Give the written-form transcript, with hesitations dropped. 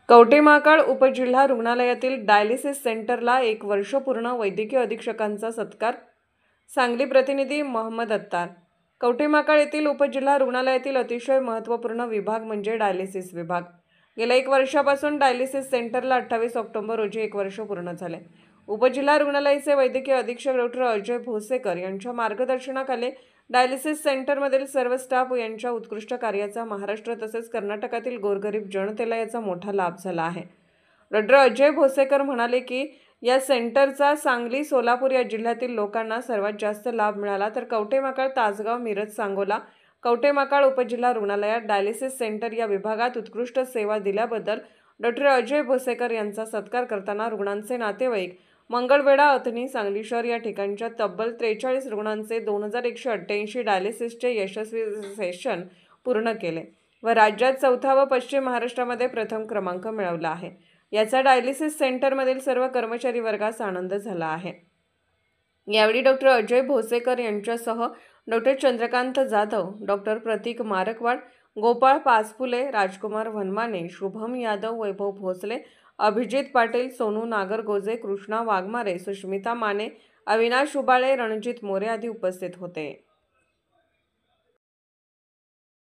कवठेमहांकाळ उपजिल्हा रुग्णालयातील डायलिसिस सेंटरला 1 वर्ष पूर्ण वैद्यकीय अधीक्षकांचा सत्कार. सांगली प्रतिनिधी मोहम्मद अत्तार. कवठेमहांकाळ येथील उपजिल्हा रुग्णालयातील अतिशय महत्त्वपूर्ण विभाग म्हणजे डायलिसिस विभाग. गेल्या 1 वर्षापासून डायलिसिस सेंटरला 28 ऑक्टोबर रोजी 1 वर्ष पूर्ण झाले. उपजिल्हा रुग्णालयाचे वैद्यकीय अधीक्षक डॉ. अजय भोसेकर यांच्या मार्गदर्शनाखाली डायलिसिस सेंटरमधील सर्व स्टाफ यांच्या उत्कृष्ट कार्याचा महाराष्ट्र तसेच कर्नाटकातील गोरगरीब जनतेला याचा मोठा लाभ झाला आहे. डॉ. अजय भोसेकर म्हणाले की या सेंटरचा सांगली, सोलापूर या जिल्ह्यातील लोकांना सर्वात जास्त लाभ मिळाला, तर कवठेमहांकाळ, तासगाव, मिरज, सांगोला, कवठेमहांकाळ उपजिल्हा रुग्णालयात डायलिसिस सेंटर या विभागात उत्कृष्ट सेवा दिल्याबद्दल डॉ. अजय भोसेकर यांचा सत्कार करताना रुग्णांचे नातेवाईक मंगळवेढा, अथणी, सांगली शहर या ठिकाणच्या तब्बल 43 रुग्णांचे 2188 डायलिसिसचे यशस्वी सेशन पूर्ण केले व राज्यात चौथा व पश्चिम महाराष्ट्रामध्ये प्रथम क्रमांक मिळवला आहे. याचा डायलिसिस सेंटरमधील सर्व कर्मचारी वर्गास आनंद झाला आहे. यावेळी डॉ. अजय भोसेकर यांच्यासह डॉ. चंद्रकांत जाधव, डॉ. प्रतीक मारकवाड, गोपाळ पाचफुले, राजकुमार वनमाने, शुभम यादव, वैभव भोसले, अभिजित पाटील, सोनू नागरगोजे, कृष्णा वाघमारे, सुष्मिता माने, अविनाश उबाळे, रणजित मोरे आदी उपस्थित होते.